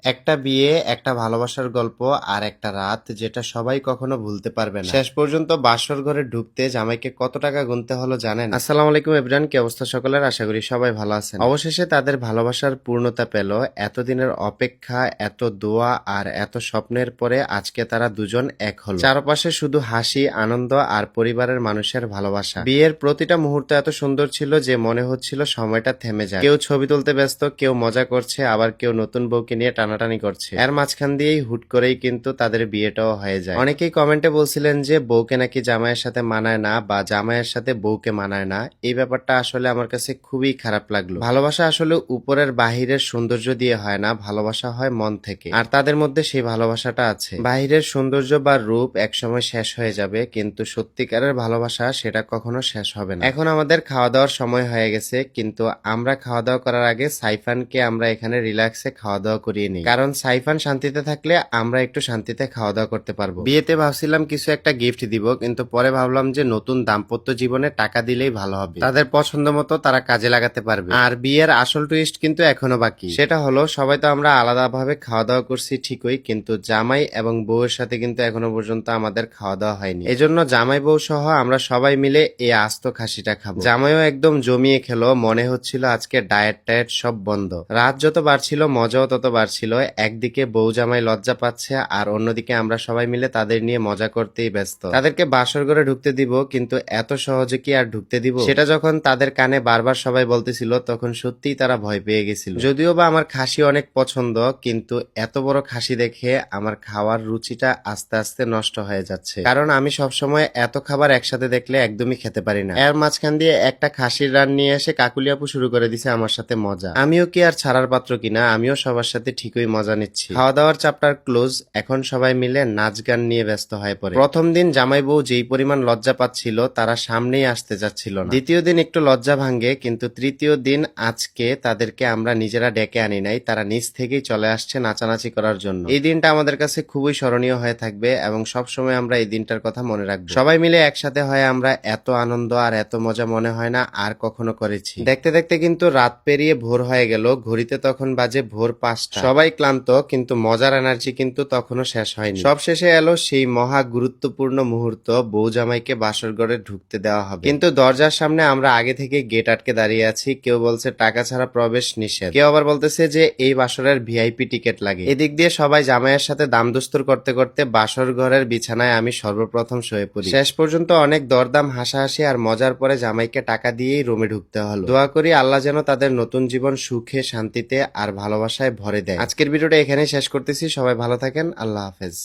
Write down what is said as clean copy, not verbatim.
একটা বিয়ে, একটা ভালোবাসার গল্প আর একটা রাত যেটা সবাই কখনো ভুলতে পারবে না। শেষ পর্যন্ত বাসর ঘরে ঢুকতে জামাইকে কত টাকা গুনতে হলো জানেন? আসসালামু আলাইকুম এভরিওয়ান, কি অবস্থা সকলের? আশা করি সবাই ভালো আছেন। অবশেষে তাদের ভালোবাসার পূর্ণতা পেল। এতদিনের অপেক্ষা, এত দোয়া আর এত স্বপ্নের পরে আজকে তারা দুজন এক হলো। চারপাশে শুধু হাসি, আনন্দ আর পরিবারের মানুষের ভালোবাসা। বিয়ের প্রতিটা মুহূর্ত এত সুন্দর ছিল যে মনে হচ্ছিল সময়টা থেমে যায়। কেউ ছবি তুলতে ব্যস্ত, কেউ মজা করছে, আবার কেউ নতুন বউকে নিয়ে টানাটানি করছে। এর মাঝখান দিয়েই হুট করেই কিন্তু তাদের বিয়েটাও হয়ে যায়। অনেকেই কমেন্টে বলছিলেন যে বউকে নাকি জামাইয়ের সাথে মানায় না বা জামাইয়ের সাথে বউকে মানায় না। এই ব্যাপারটা আসলে আমার কাছে খুবই খারাপ লাগলো। ভালোবাসা আসলে উপরের বাহিরের সৌন্দর্য দিয়ে হয় না, ভালোবাসা হয় মন থেকে। আর তাদের মধ্যে সেই ভালোবাসাটা আছে। বাহিরের সৌন্দর্য বা রূপ একসময় শেষ হয়ে যাবে, কিন্তু সত্যিকারের ভালোবাসা সেটা কখনো শেষ হবে না। এখন আমাদের খাওয়া দাওয়ার সময় হয়ে গেছে, কিন্তু আমরা খাওয়া দাওয়া করার আগে সাইফানকে আমরা এখানে রিল্যাক্সে খাওয়া দাওয়া করিয়ে নিই, কারণ সাইফান শান্তিতে থাকলে আমরা একটু শান্তিতে খাওয়া দাওয়া করতে পারবো। বিয়েতে ভাবছিলাম কিছু একটা গিফট দিব, কিন্তু পরে ভাবলাম যে নতুন দাম্পত্য জীবনে টাকা দিলেই ভালো হবে, তাদের পছন্দ মতো তারা কাজে লাগাতে পারবে। আর বিয়ের আসল টুইস্ট কিন্তু এখনো বাকি। সেটা হলো, সবাই তো আমরা আলাদাভাবে খাওয়া দাওয়া করছি ঠিকই, কিন্তু জামাই এবং বউয়ের সাথে কিন্তু এখনো পর্যন্ত আমাদের খাওয়া দাওয়া হয়নি। এজন্য জামাই বউ সহ আমরা সবাই মিলে এই আস্ত খাসিটা খাবো। জামাইও একদম জমিয়ে খেলো, মনে হচ্ছিল আজকে ডায়েট টায়েট সব বন্ধ। রাত যত বাড়ছিল মজাও তত বাড়ছিল। একদিকে বউ জামাই লজ্জা পাচ্ছে, আর অন্যদিকে আমরা সবাই মিলে তাদের নিয়ে মজা করতেই ব্যস্ত। তাদেরকে বাসর ঘরে ঢুকতে দিব, কিন্তু এত সহজে কি আর ঢুকতে দিব? সেটা যখন তাদের কানে বারবার সবাই বলতেছিল, তখন সত্যিই তারা ভয় পেয়ে গেছিল। যদিও বা আমার খাসি অনেক পছন্দ, কিন্তু এত বড় খাসি দেখে আমার খাওয়ার রুচিটা আস্তে আস্তে নষ্ট হয়ে যাচ্ছে, কারণ আমি সবসময় এত খাবার একসাথে দেখলে একদমই খেতে পারি না। এর মাঝখান দিয়ে একটা খাসির রান নিয়ে এসে কাকুলি আপু শুরু করে দিছে আমার সাথে মজা। আমিও কি আর ছাড়ার পাত্র কিনা? আমিও সবার সাথে ঠিকই মজা নিচ্ছি। খাওয়া দাওয়ার চ্যাপ্টার ক্লোজ। এখন সবাই মিলে নাচ গান নিয়ে ব্যস্ত হয়ে পড়ে। প্রথম দিন জামাই বউ যেই পরিমাণ লজ্জা পাচ্ছিল, তারা সামনেই আসতে যাচ্ছিল না। দ্বিতীয় দিন একটু লজ্জা ভাঙ্গে, কিন্তু তৃতীয় দিন আজকে তাদেরকে আমরা নিজেরা ডেকে আনি নাই, তারা নিজ থেকেই চলে আসছে নাচানাচি করার জন্য। এই দিনটা আমাদের কাছে খুবই স্মরণীয় হয়ে থাকবে এবং সব সময় আমরা এই দিনটার কথা মনে রাখবো। সবাই মিলে একসাথে হয়ে আমরা এত আনন্দ আর এত মজা মনে হয় না আর কখনো করেছি। দেখতে দেখতে কিন্তু রাত পেরিয়ে ভোর হয়ে গেল। ঘড়িতে তখন বাজে ভোর 5টা। সবাই ক্লান্ত, কিন্তু মজার এনার্জি কিন্তু তখনও শেষ হয়নি। সব শেষে এলো সেই মহা গুরুত্বপূর্ণ মুহূর্ত, বউ জামাইকে বাসর ঘরে ঢুকতে দেওয়া হবে। কিন্তু দরজার সামনে আমরা আগে থেকে গেট আটকে দাঁড়িয়ে আছি। কেউ বলছে টাকা ছাড়া প্রবেশ নিষেধ, কেউ আবার বলতেছে যে এই বাসরের ভিআইপি টিকিট লাগে। এদিক দিয়ে সবাই জামাইয়ের সাথে দাম দস্তুর করতে করতে বাসর ঘরের বিছানায় আমি সর্বপ্রথম শুয়ে পড়ি। শেষ পর্যন্ত অনেক দরদাম, হাসাহাসি আর মজার পরে জামাইকে টাকা দিয়েই রুমে ঢুকতে হলো। দোয়া করি আল্লাহ যেন তাদের নতুন জীবন সুখে, শান্তিতে আর ভালোবাসায় ভরে দেয়। আজকের ভিডিওটা এখানেই শেষ করতেছি। সবাই ভালো থাকেন। আল্লাহ হাফেজ।